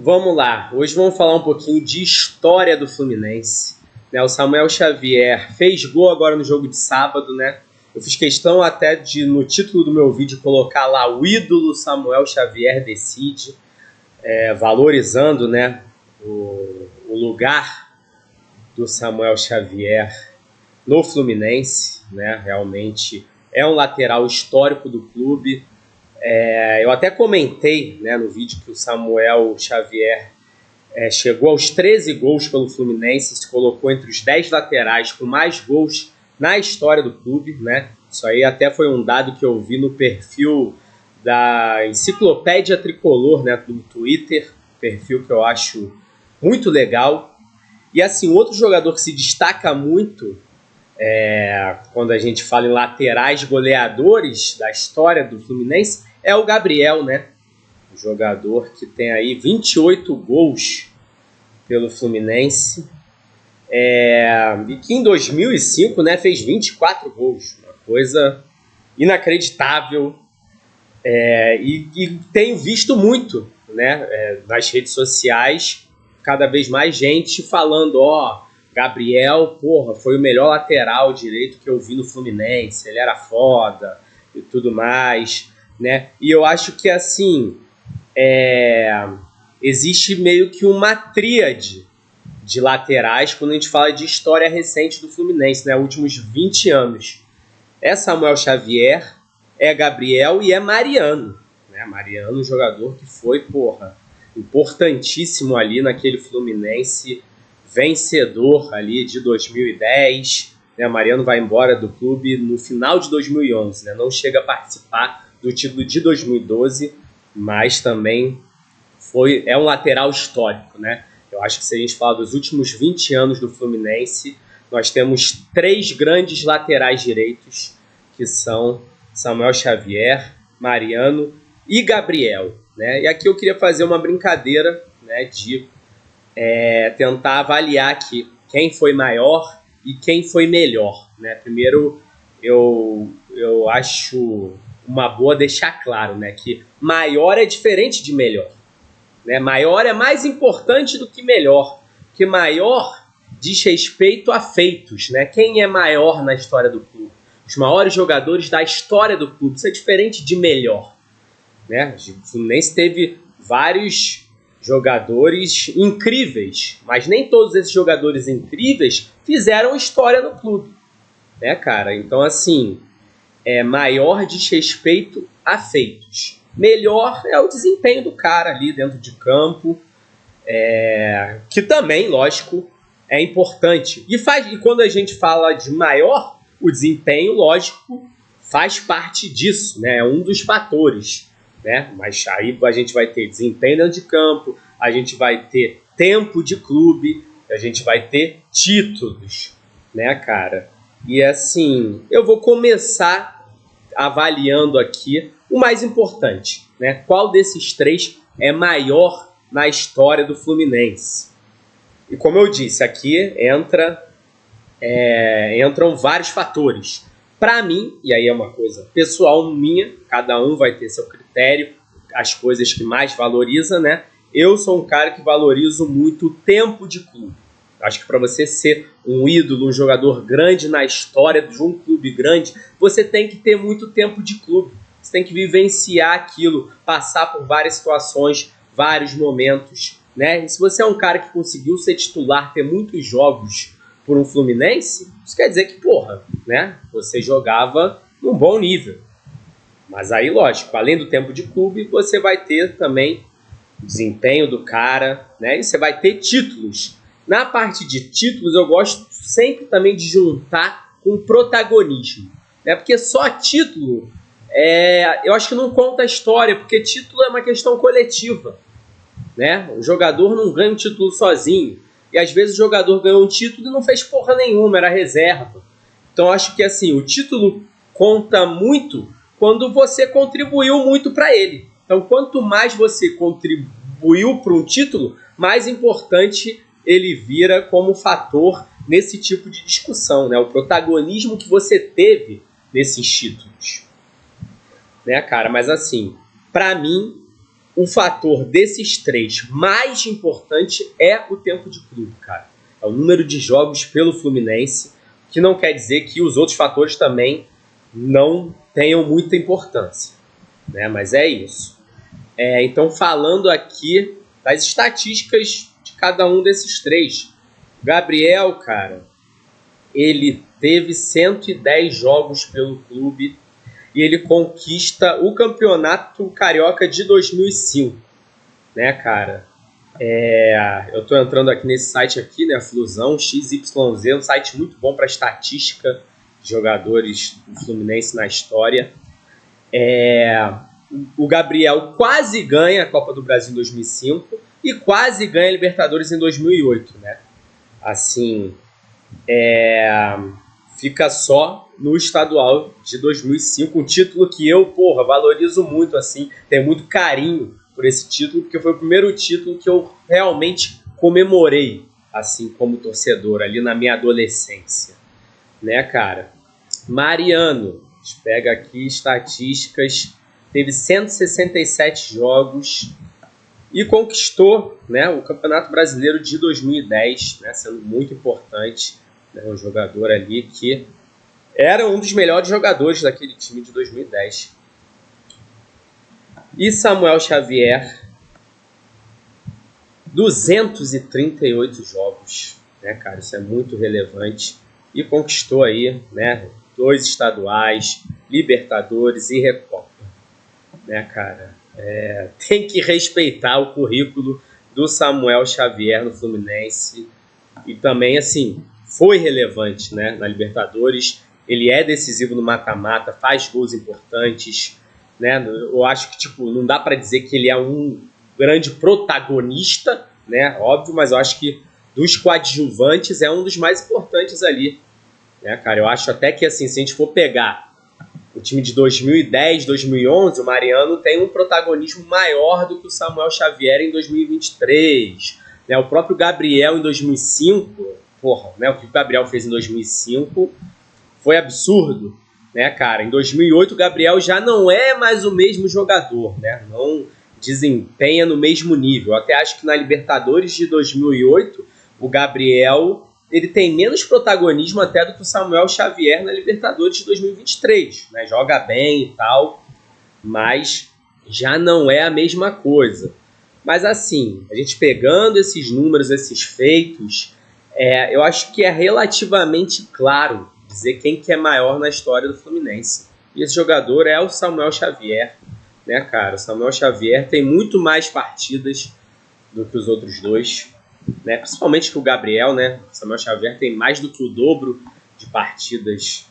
Vamos lá, hoje vamos falar um pouquinho de história do Fluminense. O Samuel Xavier fez gol agora no jogo de sábado, né? Eu fiz questão até de, no título do meu vídeo, colocar lá o ídolo Samuel Xavier decide, valorizando, né, o lugar do Samuel Xavier no Fluminense, né? Realmente é um lateral histórico do clube. Eu até comentei, né, no vídeo que o Samuel Xavier chegou aos 13 gols pelo Fluminense, se colocou entre os 10 laterais com mais gols na história do clube, né? Isso aí até foi um dado que eu vi no perfil da Enciclopédia Tricolor, né, do Twitter, perfil que eu acho muito legal. E assim, outro jogador que se destaca muito quando a gente fala em laterais goleadores da história do Fluminense é o Gabriel, né? Um jogador que tem aí 28 gols pelo Fluminense, e que em 2005, né, fez 24 gols, uma coisa inacreditável, e tenho visto muito, né, nas redes sociais, cada vez mais gente falando, Gabriel, porra, foi o melhor lateral direito que eu vi no Fluminense, ele era foda e tudo mais, né? E eu acho que, assim, existe meio que uma tríade de laterais quando a gente fala de história recente do Fluminense, né? Últimos 20 anos. É Samuel Xavier, é Gabriel e é Mariano, né? Mariano, um jogador que foi, importantíssimo ali naquele Fluminense vencedor ali de 2010, né? Mariano vai embora do clube no final de 2011, né? Não chega a participar do título de 2012, mas também é um lateral histórico, né? Eu acho que se a gente falar dos últimos 20 anos do Fluminense, nós temos 3 grandes laterais direitos, que são Samuel Xavier, Mariano e Gabriel, né? E aqui eu queria fazer uma brincadeira, né, de tentar avaliar aqui quem foi maior e quem foi melhor, né? Primeiro, eu acho uma boa deixar claro, né, que maior é diferente de melhor, né? Maior é mais importante do que melhor, porque maior diz respeito a feitos, né? Quem é maior na história do clube? Os maiores jogadores da história do clube. Isso é diferente de melhor, né? O Fluminense teve vários jogadores incríveis, mas nem todos esses jogadores incríveis fizeram história no clube, né, cara? Então, assim, maior diz respeito a feitos. Melhor é o desempenho do cara ali dentro de campo, que também, lógico, é importante. E quando a gente fala de maior, o desempenho, lógico, faz parte disso, né? É um dos fatores, né? Mas aí a gente vai ter desempenho dentro de campo, a gente vai ter tempo de clube, a gente vai ter títulos, né, cara? E assim, eu vou começar avaliando aqui o mais importante, né? Qual desses 3 é maior na história do Fluminense? E como eu disse, aqui entram vários fatores. Para mim, e aí é uma coisa pessoal minha, cada um vai ter seu critério, as coisas que mais valoriza, né? Eu sou um cara que valorizo muito o tempo de clube. Acho que para você ser um ídolo, um jogador grande na história de um clube grande, você tem que ter muito tempo de clube. Você tem que vivenciar aquilo, passar por várias situações, vários momentos, né? E se você é um cara que conseguiu ser titular, ter muitos jogos por um Fluminense, isso quer dizer que, né, você jogava num bom nível. Mas aí, lógico, além do tempo de clube, você vai ter também o desempenho do cara, né? E você vai ter títulos. Na parte de títulos, eu gosto sempre também de juntar com protagonismo, né? Porque só título, eu acho que não conta a história, porque título é uma questão coletiva, né? O jogador não ganha um título sozinho. E às vezes o jogador ganhou um título e não fez porra nenhuma, era reserva. Então eu acho que assim, o título conta muito quando você contribuiu muito para ele. Então quanto mais você contribuiu para um título, mais importante ele vira como fator nesse tipo de discussão, né? O protagonismo que você teve nesses títulos, né, cara? Mas assim, para mim, o fator desses três mais importante é o tempo de clube, cara. É o número de jogos pelo Fluminense, que não quer dizer que os outros fatores também não tenham muita importância, né? Mas é isso. Então, falando aqui das estatísticas de cada um desses três. O Gabriel, cara, ele teve 110 jogos pelo clube e ele conquista o Campeonato Carioca de 2005, né, cara? Eu tô entrando aqui nesse site aqui, né, Flusão, XYZ, um site muito bom para estatística de jogadores do Fluminense na história. O Gabriel quase ganha a Copa do Brasil em 2005 e quase ganha a Libertadores em 2008, né? Assim, fica só no estadual de 2005, um título que eu, valorizo muito, assim, tenho muito carinho por esse título, porque foi o primeiro título que eu realmente comemorei, assim, como torcedor, ali na minha adolescência, né, cara? Mariano, a gente pega aqui estatísticas, teve 167 jogos e conquistou, né, o Campeonato Brasileiro de 2010, né, sendo muito importante, né, um jogador ali que era um dos melhores jogadores daquele time de 2010. E Samuel Xavier, 238 jogos, né, cara, isso é muito relevante, e conquistou aí, né, 2 estaduais, Libertadores e Recopa, né, cara? Tem que respeitar o currículo do Samuel Xavier no Fluminense, e também, assim, foi relevante, né, na Libertadores. Ele é decisivo no mata-mata, faz gols importantes, né? Eu acho que, tipo, não dá para dizer que ele é um grande protagonista, né, óbvio, mas eu acho que dos coadjuvantes é um dos mais importantes ali, né, cara? Eu acho até que, assim, se a gente for pegar o time de 2010, 2011, o Mariano tem um protagonismo maior do que o Samuel Xavier em 2023. Né? O próprio Gabriel em 2005, né? O que o Gabriel fez em 2005 foi absurdo, né, cara? Em 2008 o Gabriel já não é mais o mesmo jogador, né? Não desempenha no mesmo nível. Eu até acho que na Libertadores de 2008 o Gabriel ele tem menos protagonismo até do que o Samuel Xavier na Libertadores de 2023, né? Joga bem e tal, mas já não é a mesma coisa. Mas assim, a gente pegando esses números, esses feitos, eu acho que é relativamente claro dizer quem que é maior na história do Fluminense. E esse jogador é o Samuel Xavier, né, cara? O Samuel Xavier tem muito mais partidas do que os outros dois, né? Principalmente que o Gabriel, né? O Samuel Xavier tem mais do que o dobro de partidas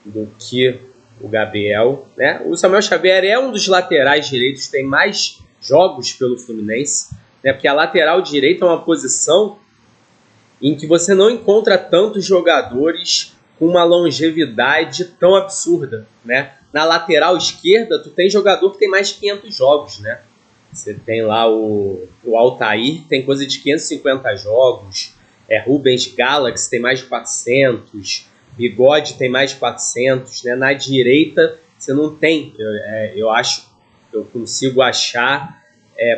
do que o Gabriel, né? O Samuel Xavier é um dos laterais direitos que tem mais jogos pelo Fluminense, né? Porque a lateral direita é uma posição em que você não encontra tantos jogadores com uma longevidade tão absurda, né? Na lateral esquerda, tu tem jogador que tem mais de 500 jogos, né? Você tem lá o Altair, que tem coisa de 550 jogos. Rubens Galaxy tem mais de 400. Bigode tem mais de 400. Né? Na direita, você não tem. Eu consigo achar,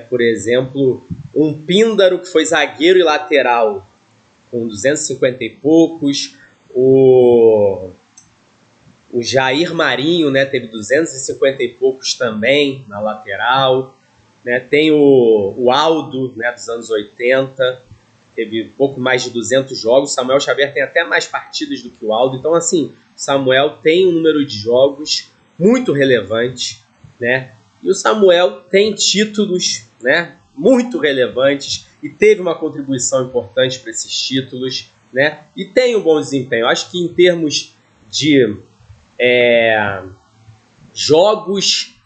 por exemplo, um Píndaro, que foi zagueiro e lateral, com 250 e poucos. O Jair Marinho, né, teve 250 e poucos também na lateral. Né, tem o Aldo, né, dos anos 80, teve pouco mais de 200 jogos. O Samuel Xavier tem até mais partidas do que o Aldo. Então, assim, o Samuel tem um número de jogos muito relevante, né? E o Samuel tem títulos, né, muito relevantes e teve uma contribuição importante para esses títulos, né? E tem um bom desempenho. Acho que em termos de jogos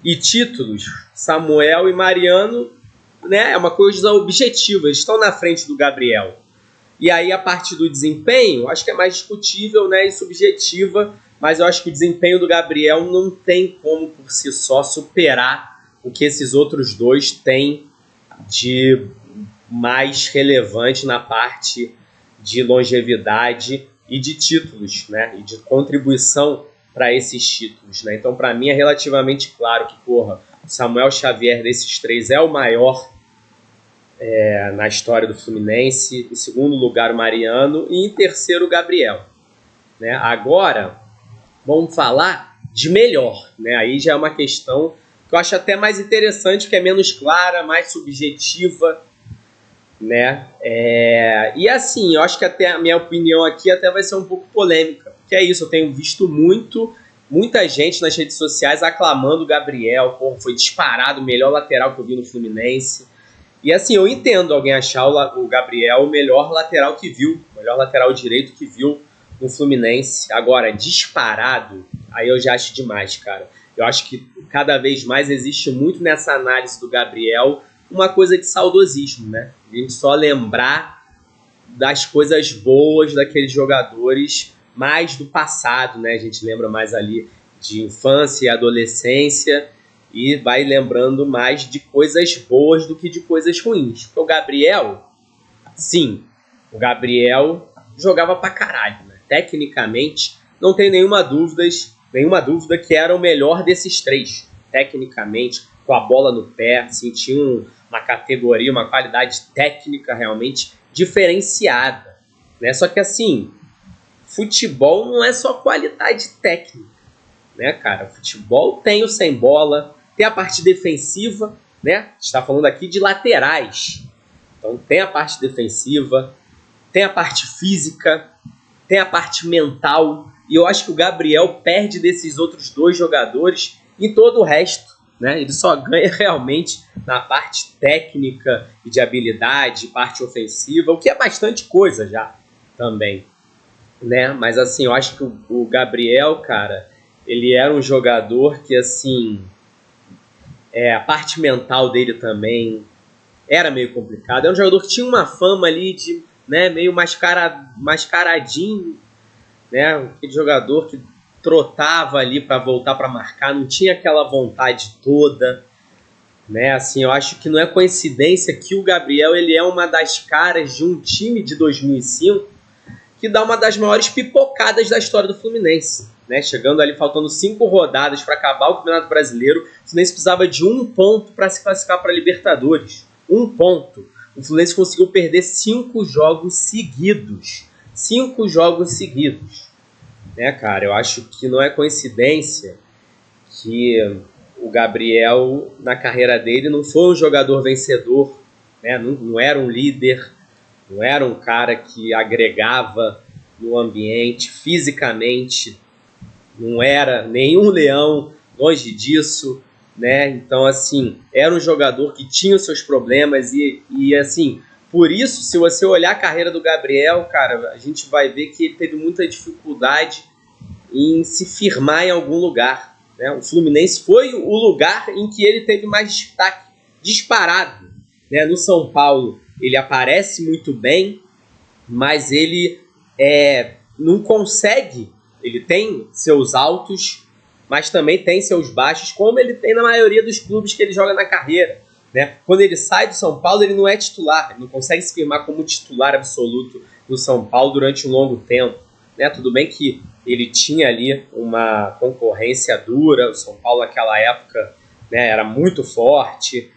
e títulos, Samuel e Mariano, né, é uma coisa objetiva, eles estão na frente do Gabriel. E aí a parte do desempenho, acho que é mais discutível, né, e subjetiva, mas eu acho que o desempenho do Gabriel não tem como por si só superar o que esses outros dois têm de mais relevante na parte de longevidade e de títulos, né, e de contribuição para esses títulos, né? Então, para mim, é relativamente claro que, Samuel Xavier, desses três, é o maior na história do Fluminense. Em segundo lugar, o Mariano. E em terceiro, o Gabriel. Né? Agora, vamos falar de melhor. Né? Aí já é uma questão que eu acho até mais interessante, que é menos clara, mais subjetiva. Né? E assim, eu acho que até a minha opinião aqui até vai ser um pouco polêmica. Que é isso, eu tenho visto muita gente nas redes sociais aclamando o Gabriel. Pô, foi disparado o melhor lateral que eu vi no Fluminense. E assim, eu entendo alguém achar o Gabriel o melhor lateral que viu, o melhor lateral direito que viu no Fluminense. Agora, disparado, aí eu já acho demais, cara. Eu acho que cada vez mais existe muito nessa análise do Gabriel uma coisa de saudosismo, né? A gente só lembrar das coisas boas daqueles jogadores mais do passado, né? A gente lembra mais ali de infância e adolescência e vai lembrando mais de coisas boas do que de coisas ruins. Porque o Gabriel, sim, o Gabriel jogava pra caralho, né? Tecnicamente, não tem nenhuma dúvida que era o melhor desses três. Tecnicamente, com a bola no pé, assim, tinha uma categoria, uma qualidade técnica realmente diferenciada, né? Só que assim, futebol não é só qualidade técnica, né, cara? Futebol tem o sem bola, tem a parte defensiva, né? A gente está falando aqui de laterais. Então tem a parte defensiva, tem a parte física, tem a parte mental. E eu acho que o Gabriel perde desses outros dois jogadores em todo o resto, né? Ele só ganha realmente na parte técnica e de habilidade, parte ofensiva, o que é bastante coisa já também, né? Mas assim, eu acho que o Gabriel, cara, ele era um jogador que, assim, a parte mental dele também era meio complicada. É um jogador que tinha uma fama ali de, né, meio mascaradinho, né? Aquele jogador que trotava ali para voltar para marcar, não tinha aquela vontade toda, né? Assim, eu acho que não é coincidência que o Gabriel ele é uma das caras de um time de 2005 que dá uma das maiores pipocadas da história do Fluminense, né? Chegando ali, faltando 5 rodadas para acabar o Campeonato Brasileiro, o Fluminense precisava de 1 ponto para se classificar para a Libertadores. 1 ponto. O Fluminense conseguiu perder 5 jogos seguidos. 5 jogos seguidos. Né, cara? Eu acho que não é coincidência que o Gabriel, na carreira dele, não foi um jogador vencedor, né? Não era um líder, não era um cara que agregava no ambiente fisicamente, não era nenhum leão, longe disso, né? Então, assim, era um jogador que tinha os seus problemas e assim, por isso, se você olhar a carreira do Gabriel, cara, a gente vai ver que ele teve muita dificuldade em se firmar em algum lugar, né? O Fluminense foi o lugar em que ele teve mais destaque, disparado, né? No São Paulo, ele aparece muito bem, mas ele não consegue. Ele tem seus altos, mas também tem seus baixos, como ele tem na maioria dos clubes que ele joga na carreira, né? Quando ele sai do São Paulo, ele não é titular, ele não consegue se firmar como titular absoluto no São Paulo durante um longo tempo, né? Tudo bem que ele tinha ali uma concorrência dura, o São Paulo naquela época, né, era muito forte,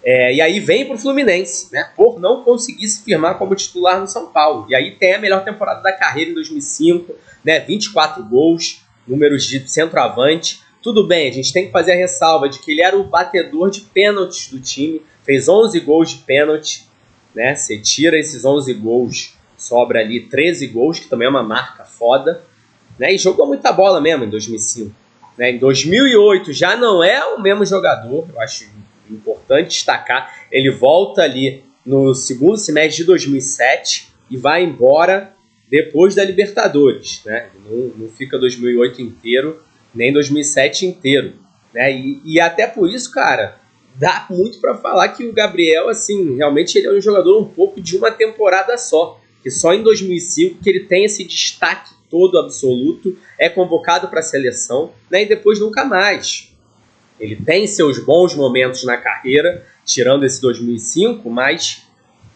e aí vem para o Fluminense, né, por não conseguir se firmar como titular no São Paulo. E aí tem a melhor temporada da carreira em 2005, né, 24 gols, números de centroavante. Tudo bem, a gente tem que fazer a ressalva de que ele era o batedor de pênaltis do time, fez 11 gols de pênalti, né, você tira esses 11 gols, sobra ali 13 gols, que também é uma marca foda, né, e jogou muita bola mesmo em 2005. Né, em 2008 já não é o mesmo jogador, eu acho importante destacar, ele volta ali no segundo semestre de 2007 e vai embora depois da Libertadores, né? Não fica 2008 inteiro, nem 2007 inteiro, né? E até por isso, cara, dá muito para falar que o Gabriel, assim, realmente ele é um jogador um pouco de uma temporada só, que só em 2005 que ele tem esse destaque todo absoluto, é convocado para a seleção, né? E depois nunca mais. Ele tem seus bons momentos na carreira, tirando esse 2005, mas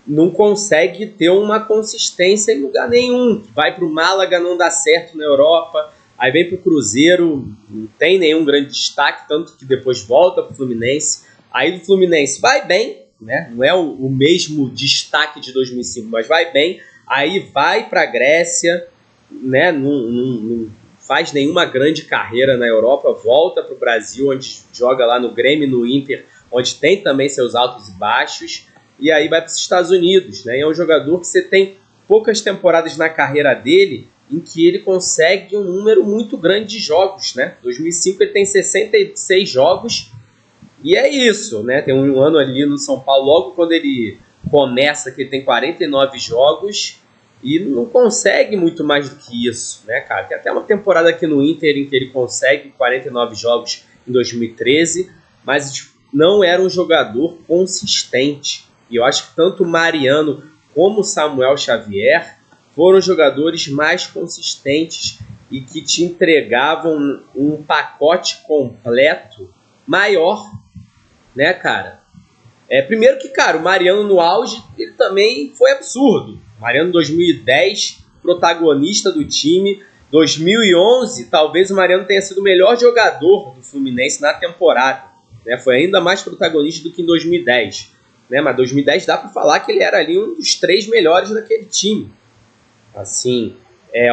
não consegue ter uma consistência em lugar nenhum. Vai para o Málaga, não dá certo na Europa, aí vem pro Cruzeiro, não tem nenhum grande destaque, tanto que depois volta pro Fluminense. Aí do Fluminense vai bem, né? Não é o mesmo destaque de 2005, mas vai bem. Aí vai pra Grécia, né? Não faz nenhuma grande carreira na Europa, volta pro Brasil, onde joga lá no Grêmio, no Inter, onde tem também seus altos e baixos. E aí vai para os Estados Unidos, né? E é um jogador que você tem poucas temporadas na carreira dele em que ele consegue um número muito grande de jogos, né? 2005 ele tem 66 jogos e é isso, né? Tem um ano ali no São Paulo, logo quando ele começa, que ele tem 49 jogos e não consegue muito mais do que isso, né, cara? Tem até uma temporada aqui no Inter em que ele consegue 49 jogos em 2013, mas não era um jogador consistente. E eu acho que tanto o Mariano como o Samuel Xavier foram jogadores mais consistentes e que te entregavam um pacote completo maior, né, cara? Primeiro que, cara, o Mariano no auge, ele também foi absurdo. Mariano 2010, protagonista do time. 2011, talvez o Mariano tenha sido o melhor jogador do Fluminense na temporada, né? Foi ainda mais protagonista do que em 2010. Né, mas 2010 dá para falar que ele era ali um dos 3 melhores daquele time. Assim,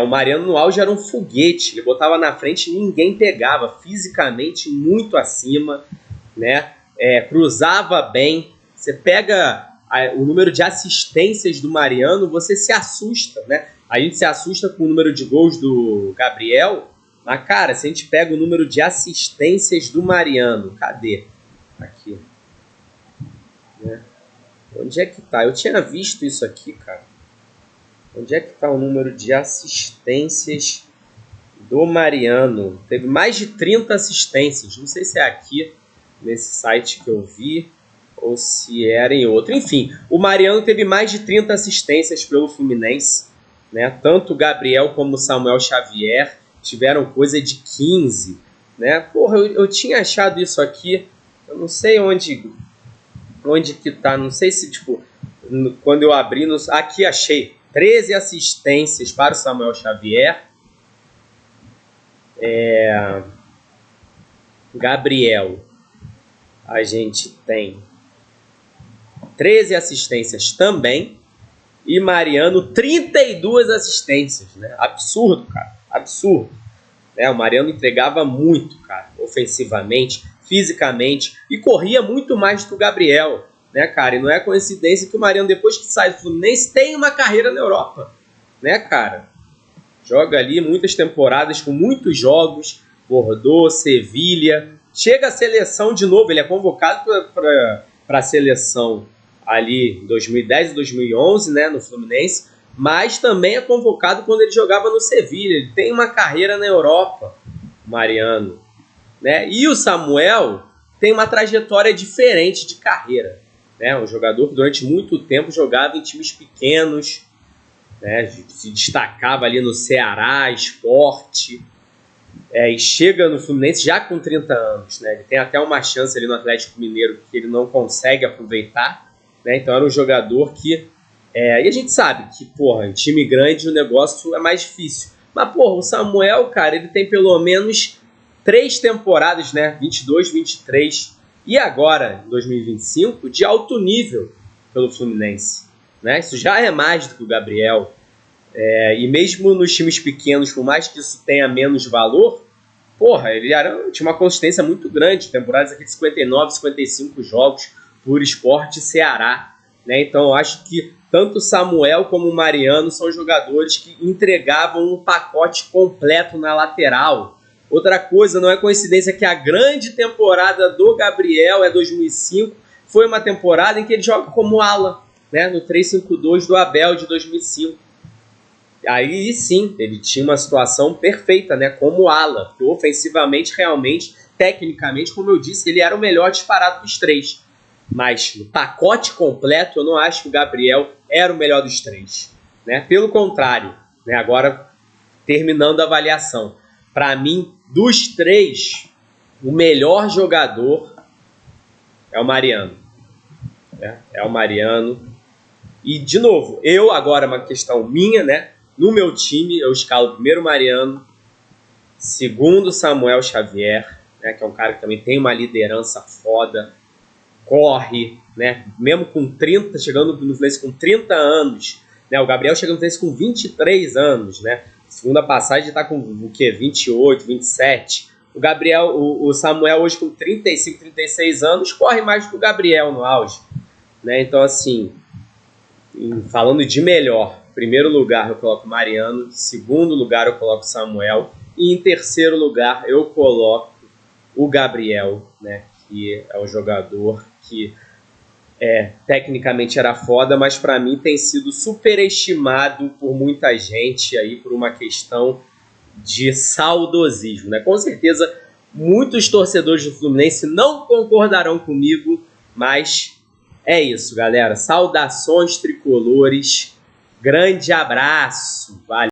o Mariano no auge era um foguete, ele botava na frente e ninguém pegava, fisicamente muito acima, né? Cruzava bem. Você pega o número de assistências do Mariano, você se assusta, né? A gente se assusta com o número de gols do Gabriel, mas, cara, se a gente pega o número de assistências do Mariano, cadê? Aqui. Né? Onde é que tá? Eu tinha visto isso aqui, cara. Onde é que tá o número de assistências do Mariano? Teve mais de 30 assistências. Não sei se é aqui, nesse site que eu vi, ou se era em outro. Enfim, o Mariano teve mais de 30 assistências pelo Fluminense, né? Tanto o Gabriel como o Samuel Xavier tiveram coisa de 15. Né? Porra, eu tinha achado isso aqui. Eu não sei onde que tá, não sei se, tipo, quando eu abri, aqui achei 13 assistências para o Samuel Xavier, Gabriel, a gente tem 13 assistências também, e Mariano 32 assistências, né? Absurdo, cara, absurdo. O Mariano entregava muito, cara, ofensivamente, fisicamente, e corria muito mais do que o Gabriel, né, cara? E não é coincidência que o Mariano, depois que sai do Fluminense, tem uma carreira na Europa, né, cara? Joga ali muitas temporadas com muitos jogos, Bordeaux, Sevilha, chega à seleção de novo, ele é convocado para a seleção ali em 2010 e 2011, né, no Fluminense, mas também é convocado quando ele jogava no Sevilha. Ele tem uma carreira na Europa, Mariano, né? E o Samuel tem uma trajetória diferente de carreira, né? Um jogador que durante muito tempo jogava em times pequenos, né? Se destacava ali no Ceará, Sport, e chega no Fluminense já com 30 anos, né? Ele tem até uma chance ali no Atlético Mineiro que ele não consegue aproveitar, né? Então era um jogador que... e a gente sabe que, porra, em time grande o negócio é mais difícil. Mas, porra, o Samuel, cara, ele tem pelo menos 3 temporadas, né? 22, 23 e agora, 2025, de alto nível pelo Fluminense, né? Isso já é mais do que o Gabriel. E mesmo nos times pequenos, por mais que isso tenha menos valor, porra, ele tinha uma consistência muito grande. Temporadas aqui de 59, 55 jogos por Sport e Ceará, né? Então eu acho que tanto o Samuel como o Mariano são jogadores que entregavam um pacote completo na lateral. Outra coisa, não é coincidência que a grande temporada do Gabriel 2005, foi uma temporada em que ele joga como ala, né? No 3-5-2 do Abel de 2005. Aí sim, ele tinha uma situação perfeita, né? Como ala, porque ofensivamente, realmente, tecnicamente, como eu disse, ele era o melhor disparado dos 3. Mas no pacote completo, eu não acho que o Gabriel era o melhor dos 3. Né? Pelo contrário, né? Agora terminando a avaliação. Para mim, dos 3, o melhor jogador é o Mariano. É o Mariano. E, de novo, eu agora, uma questão minha, né? No meu time, eu escalo primeiro o Mariano, segundo Samuel Xavier, né, que é um cara que também tem uma liderança foda, corre, né, mesmo com 30, chegando no Fluminense com 30 anos, né, o Gabriel chega no Fluminense com 23 anos, né, segunda passagem está com o quê? 28, 27. O Gabriel, o Samuel hoje com 35, 36 anos, corre mais que o Gabriel no auge, né, então assim, falando de melhor, em primeiro lugar eu coloco o Mariano, em segundo lugar eu coloco o Samuel, e em terceiro lugar eu coloco o Gabriel, né, que é um jogador que tecnicamente era foda, mas para mim tem sido superestimado por muita gente aí por uma questão de saudosismo, né? Com certeza muitos torcedores do Fluminense não concordarão comigo, mas é isso, galera. Saudações tricolores. Grande abraço. Valeu.